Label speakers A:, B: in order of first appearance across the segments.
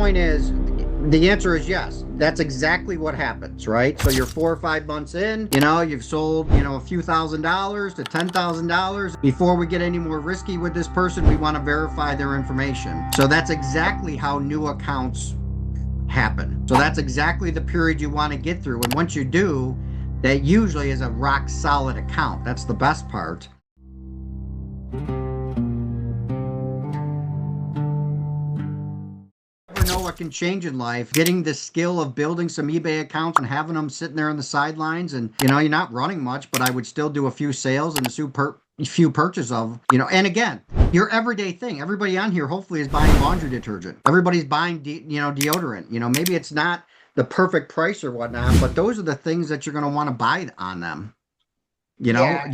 A: point is, the answer is yes. That's exactly what happens, right? So you're 4 or 5 months in, you've sold, a few $1,000s to $10,000. Before we get any more risky with this person, we want to verify their information. So that's exactly how new accounts happen. So that's exactly the period you want to get through. And once you do, that usually is a rock solid account. That's the best part. Never know what can change in life. Getting the skill of building some eBay accounts and having them sitting there on the sidelines, and you're not running much, but I would still do a few sales and a few purchases of, and again, your everyday thing. Everybody on here hopefully is buying laundry detergent. Everybody's buying deodorant. Maybe it's not the perfect price or whatnot, but those are the things that you're going to want to buy on them.
B: Yeah.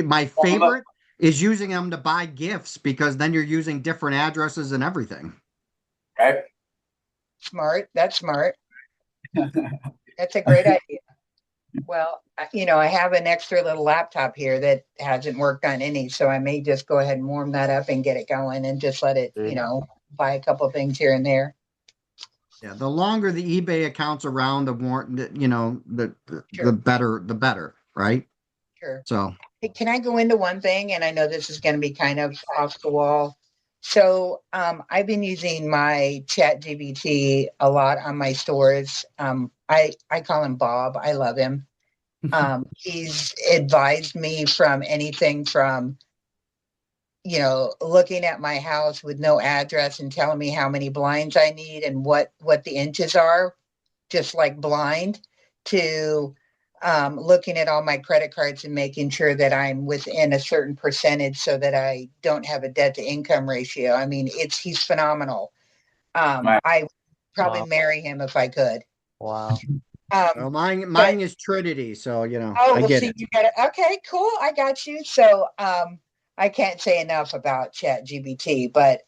A: My favorite is using them to buy gifts, because then you're using different addresses and everything.
C: Right.
B: Smart. That's smart. That's a great idea. Well, I have an extra little laptop here that hasn't worked on any, so I may just go ahead and warm that up and get it going and just let it, buy a couple things here and there.
A: Yeah, the longer the eBay account's around, the more,
B: Sure.
A: the better, right?
B: Sure.
A: So,
B: Hey, can I go into one thing? And I know this is going to be kind of off the wall. So I've been using my chat GBT a lot on my stores. I call him Bob. I love him. He's advised me from anything from, looking at my house with no address and telling me how many blinds I need and what the inches are, just like blind, to looking at all my credit cards and making sure that I'm within a certain percentage so that I don't have a debt to income ratio. I mean, he's phenomenal.
C: Right.
B: I probably marry him if I could.
D: Wow.
A: well, mine is Trinity, so
B: Oh,
A: I
B: well,
A: get
B: see,
A: it.
B: you got it. Okay, cool. I got you. So, I can't say enough about Chat GBT, but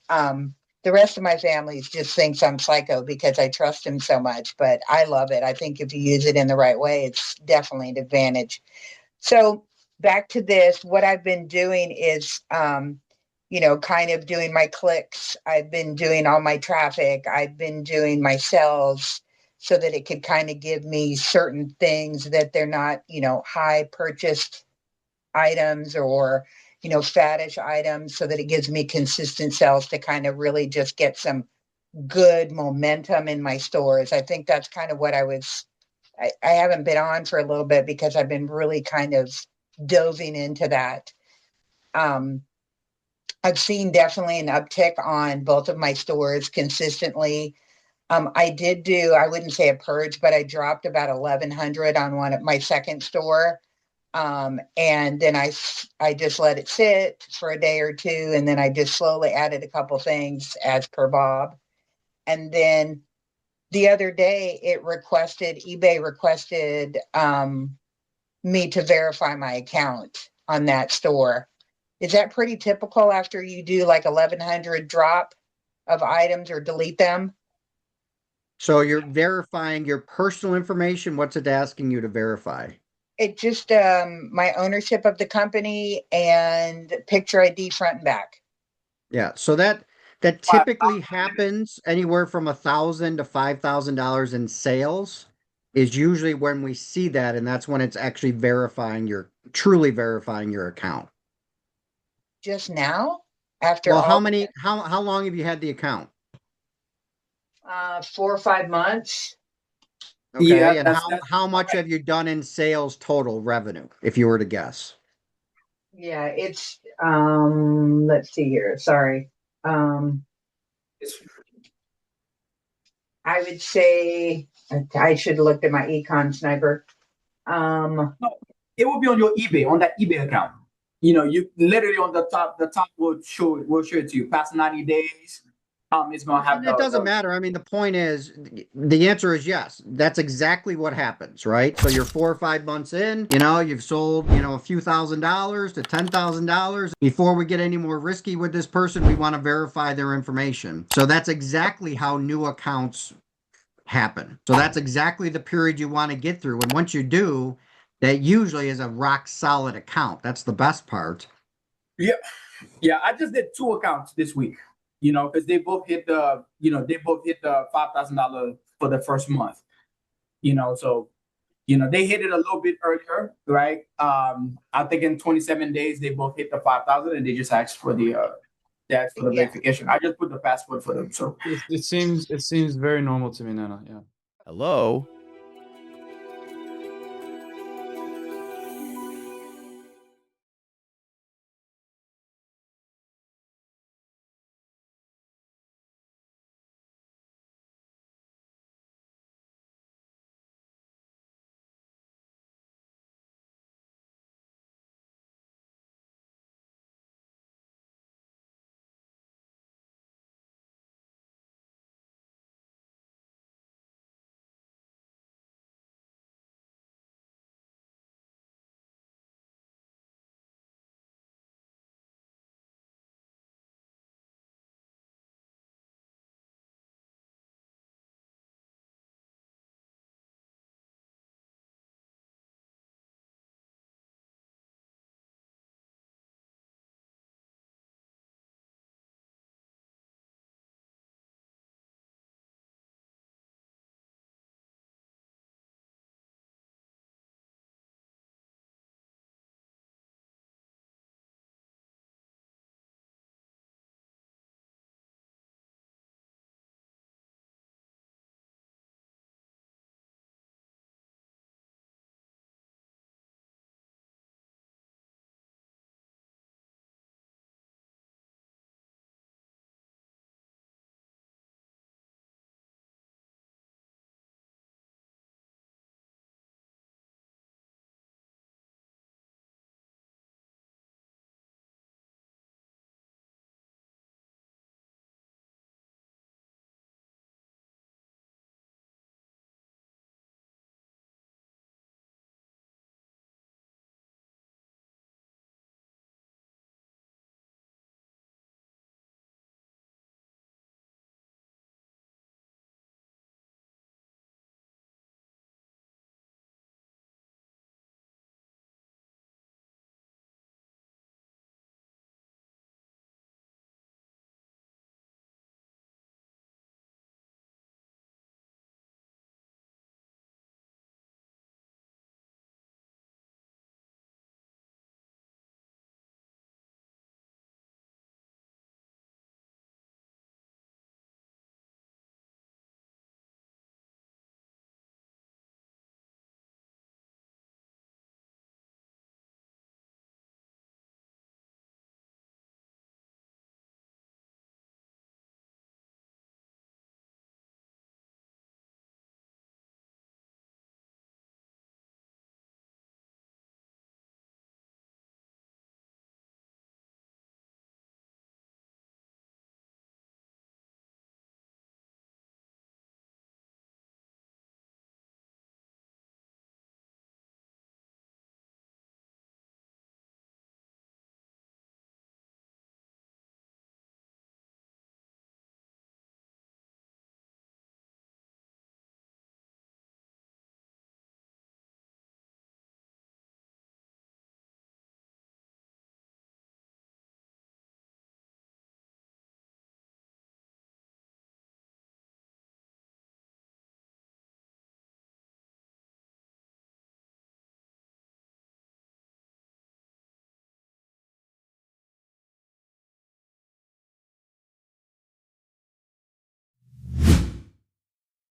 B: the rest of my family just thinks I'm psycho because I trust him so much. But I love it. I think if you use it in the right way, it's definitely an advantage. So back to this, what I've been doing is, kind of doing my clicks. I've been doing all my traffic. I've been doing my sales so that it could kind of give me certain things that they're not, high purchased items or, faddish items, so that it gives me consistent sales to kind of really just get some good momentum in my stores. I think that's kind of what I haven't been on for a little bit because I've been really kind of doving into that. I've seen definitely an uptick on both of my stores consistently. I wouldn't say a purge, but I dropped about 1,100 on one at my second store. And then I just let it sit for a day or two. And then I just slowly added a couple things as per Bob. And then the other day eBay requested me to verify my account on that store. Is that pretty typical after you do like 1,100 drop of items or delete them?
A: So you're verifying your personal information. What's it asking you to verify?
B: It just my ownership of the company and picture ID front and back.
A: Yeah. So that typically happens anywhere from $1,000 to $5,000 in sales is usually when we see that, and that's when it's actually truly verifying your account.
B: Just now, after
A: Well,
B: all,
A: how long have you had the account?
B: 4 or 5 months.
A: Okay.
C: Yeah,
A: And how much have you done in sales total revenue, if you were to guess?
B: Yeah, it's let's see here. Sorry.
C: It's
B: I would say I should have looked at my Ecomsniper.
C: no, it will be on your eBay, on that eBay account. You literally on the top will show it to you. Past 90 days, it's gonna have
A: And it doesn't matter. I mean, the point is, the answer is yes. That's exactly what happens, right? So you're 4 or 5 months in, you've sold, a few $1,000s to $10,000. Before we get any more risky with this person, we want to verify their information. So that's exactly how new accounts happen. So that's exactly the period you want to get through. And once you do, that usually is a rock solid account. That's the best part.
C: Yeah, yeah. I just did 2 accounts this week. You know, because they both hit the $5,000 for the first month. You know, so they hit it a little bit earlier, right? I think in 27 days they both hit the 5,000, and they just asked for the
B: Yeah.
C: verification. I just put the password for them. So
D: It seems very normal to me, Nana. Yeah.
E: Hello?